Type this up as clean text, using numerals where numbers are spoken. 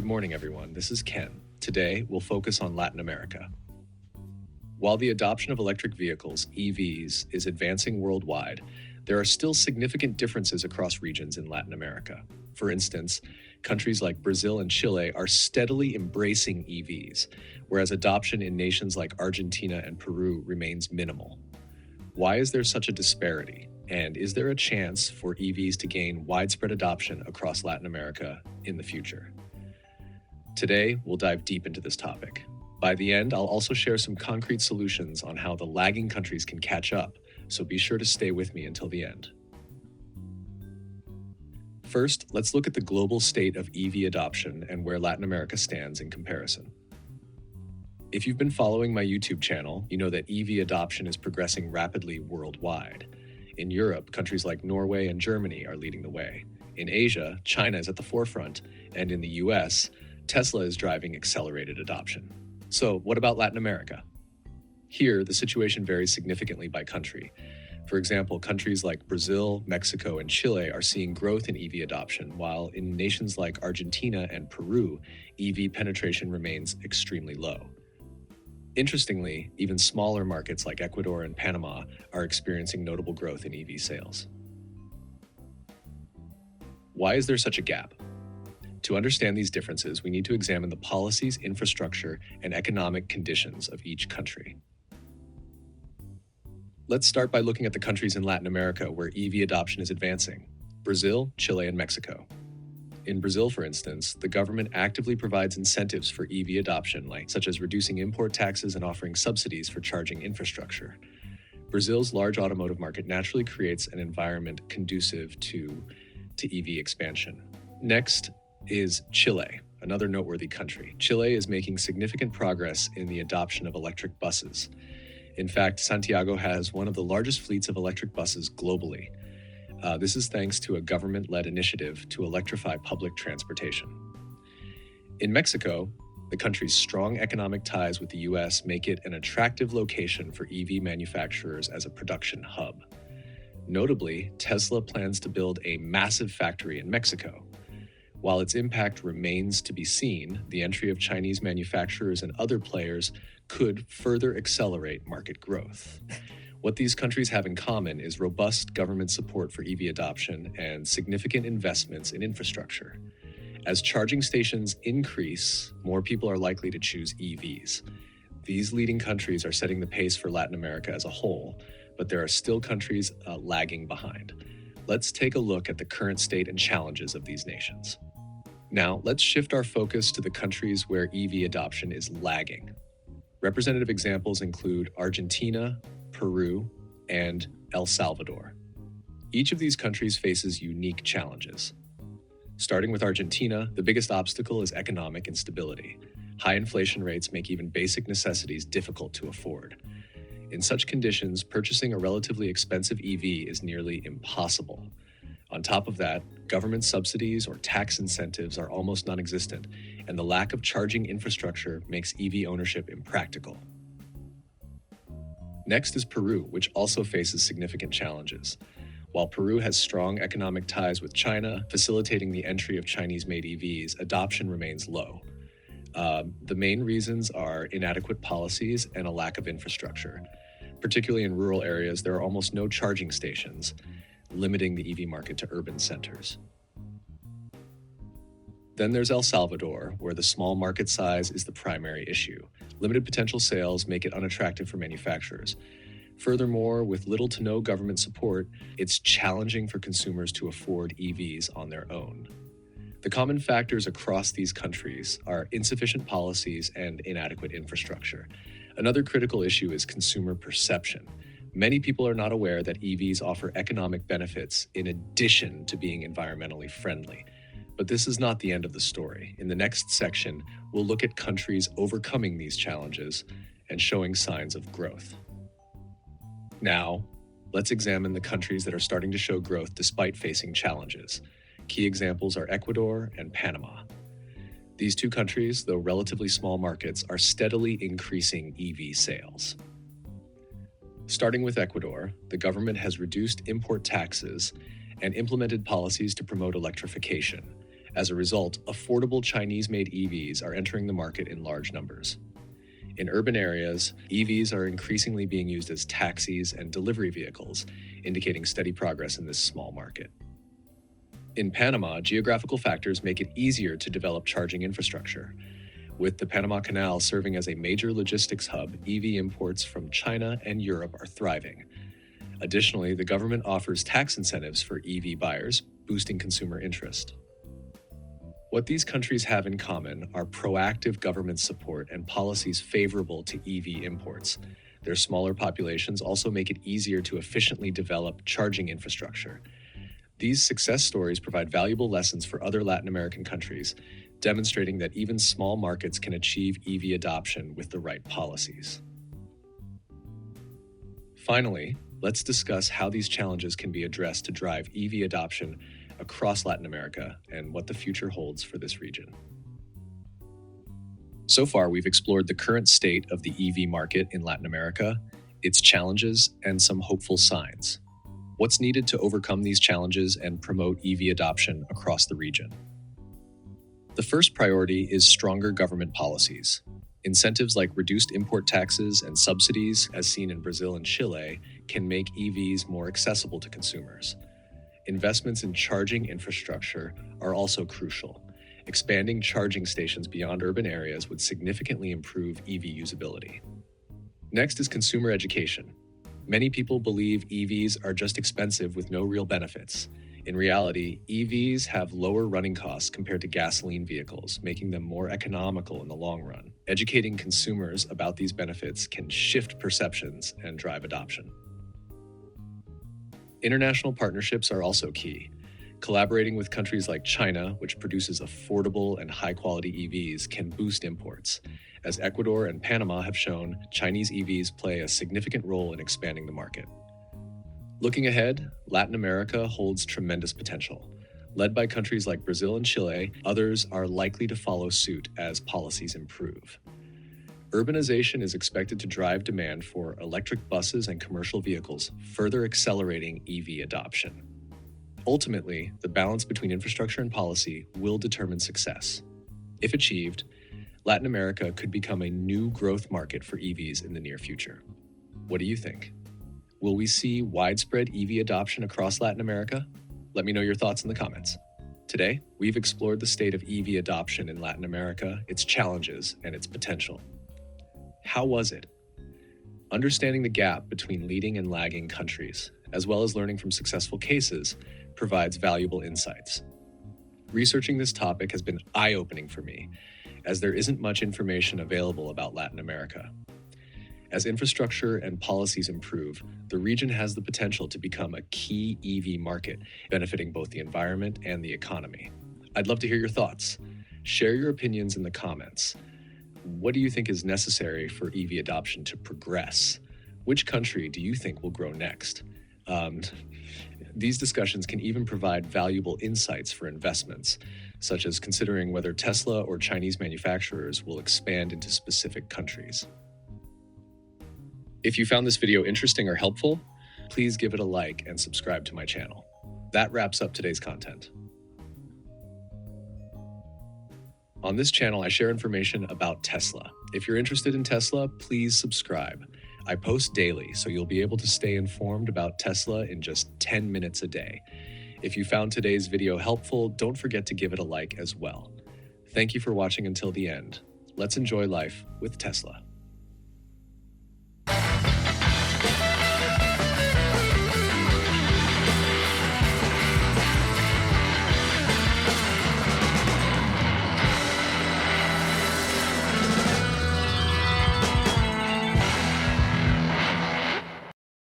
morning, everyone. This is Ken. Today, we'll focus on Latin America. While the adoption of electric vehicles, EVs, is advancing worldwide, there are still significant differences across regions in Latin America. For instance, countries like Brazil and Chile are steadily embracing EVs, whereas adoption in nations like Argentina and Peru remains minimal. Why is there such a disparity? And is there a chance for EVs to gain widespread adoption across Latin America in the future? Today, we'll dive deep into this topic. By the end, I'll also share some concrete solutions on how the lagging countries can catch up, so be sure to stay with me until the end. First, let's look at the global state of EV adoption and where Latin America stands in comparison. If you've been following my YouTube channel, you know that EV adoption is progressing rapidly worldwide. In Europe, countries like Norway and Germany are leading the way. In Asia, China is at the forefront, and in the US, Tesla is driving accelerated adoption. So, what about Latin America? Here, the situation varies significantly by country. For example, countries like Brazil, Mexico, and Chile are seeing growth in EV adoption, while in nations like Argentina and Peru, EV penetration remains extremely low. Interestingly, even smaller markets like Ecuador and Panama are experiencing notable growth in EV sales. Why is there such a gap? To understand these differences, we need to examine the policies, infrastructure, and economic conditions of each country. Let's start by looking at the countries in Latin America where EV adoption is advancing: Brazil, Chile, and Mexico. In Brazil, for instance, the government actively provides incentives for EV adoption, such as reducing import taxes and offering subsidies for charging infrastructure. Brazil's large automotive market naturally creates an environment conducive to EV expansion. Next is Chile, another noteworthy country. Chile is making significant progress in the adoption of electric buses. In fact, Santiago has one of the largest fleets of electric buses globally. This is thanks to a government-led initiative to electrify public transportation. In Mexico, the country's strong economic ties with the US make it an attractive location for EV manufacturers as a production hub. Notably, Tesla plans to build a massive factory in Mexico. While its impact remains to be seen, the entry of Chinese manufacturers and other players could further accelerate market growth. What these countries have in common is robust government support for EV adoption and significant investments in infrastructure. As charging stations increase, more people are likely to choose EVs. These leading countries are setting the pace for Latin America as a whole, but there are still countries lagging behind. Let's take a look at the current state and challenges of these nations. Now, let's shift our focus to the countries where EV adoption is lagging. Representative examples include Argentina, Peru, and El Salvador. Each of these countries faces unique challenges. Starting with Argentina, the biggest obstacle is economic instability. High inflation rates make even basic necessities difficult to afford. In such conditions, purchasing a relatively expensive EV is nearly impossible. On top of that, government subsidies or tax incentives are almost non-existent, and the lack of charging infrastructure makes EV ownership impractical. Next is Peru, which also faces significant challenges. While Peru has strong economic ties with China, facilitating the entry of Chinese-made EVs, adoption remains low. The main reasons are inadequate policies and a lack of infrastructure. Particularly in rural areas, there are almost no charging stations, limiting the EV market to urban centers. Then there's El Salvador, where the small market size is the primary issue. Limited potential sales make it unattractive for manufacturers. Furthermore, with little to no government support, it's challenging for consumers to afford EVs on their own. The common factors across these countries are insufficient policies and inadequate infrastructure. Another critical issue is consumer perception. Many people are not aware that EVs offer economic benefits in addition to being environmentally friendly. But this is not the end of the story. In the next section, we'll look at countries overcoming these challenges and showing signs of growth. Now, let's examine the countries that are starting to show growth despite facing challenges. Key examples are Ecuador and Panama. These two countries, though relatively small markets, are steadily increasing EV sales. Starting with Ecuador, the government has reduced import taxes and implemented policies to promote electrification. As a result, affordable Chinese-made EVs are entering the market in large numbers. In urban areas, EVs are increasingly being used as taxis and delivery vehicles, indicating steady progress in this small market. In Panama, geographical factors make it easier to develop charging infrastructure. With the Panama Canal serving as a major logistics hub, EV imports from China and Europe are thriving. Additionally, the government offers tax incentives for EV buyers, boosting consumer interest. What these countries have in common are proactive government support and policies favorable to EV imports. Their smaller populations also make it easier to efficiently develop charging infrastructure. These success stories provide valuable lessons for other Latin American countries, demonstrating that even small markets can achieve EV adoption with the right policies. Finally, let's discuss how these challenges can be addressed to drive EV adoption across Latin America and what the future holds for this region. So far, we've explored the current state of the EV market in Latin America, its challenges, and some hopeful signs. What's needed to overcome these challenges and promote EV adoption across the region? The first priority is stronger government policies. Incentives like reduced import taxes and subsidies, as seen in Brazil and Chile, can make EVs more accessible to consumers. Investments in charging infrastructure are also crucial. Expanding charging stations beyond urban areas would significantly improve EV usability. Next is consumer education. Many people believe EVs are just expensive with no real benefits. In reality, EVs have lower running costs compared to gasoline vehicles, making them more economical in the long run. Educating consumers about these benefits can shift perceptions and drive adoption. International partnerships are also key. Collaborating with countries like China, which produces affordable and high-quality EVs, can boost imports. As Ecuador and Panama have shown, Chinese EVs play a significant role in expanding the market. Looking ahead, Latin America holds tremendous potential. Led by countries like Brazil and Chile, others are likely to follow suit as policies improve. Urbanization is expected to drive demand for electric buses and commercial vehicles, further accelerating EV adoption. Ultimately, the balance between infrastructure and policy will determine success. If achieved, Latin America could become a new growth market for EVs in the near future. What do you think? Will we see widespread EV adoption across Latin America? Let me know your thoughts in the comments. Today, we've explored the state of EV adoption in Latin America, its challenges, and its potential. How was it? Understanding the gap between leading and lagging countries, as well as learning from successful cases, provides valuable insights. Researching this topic has been eye-opening for me, as there isn't much information available about Latin America. As infrastructure and policies improve, the region has the potential to become a key EV market, benefiting both the environment and the economy. I'd love to hear your thoughts. Share your opinions in the comments. What do you think is necessary for EV adoption to progress? Which country do you think will grow next? These discussions can even provide valuable insights for investments, such as considering whether Tesla or Chinese manufacturers will expand into specific countries. If you found this video interesting or helpful, please give it a like and subscribe to my channel. That wraps up today's content. On this channel, I share information about Tesla. If you're interested in Tesla, please subscribe. I post daily, so you'll be able to stay informed about Tesla in just 10 minutes a day. If you found today's video helpful, don't forget to give it a like as well. Thank you for watching until the end. Let's enjoy life with Tesla.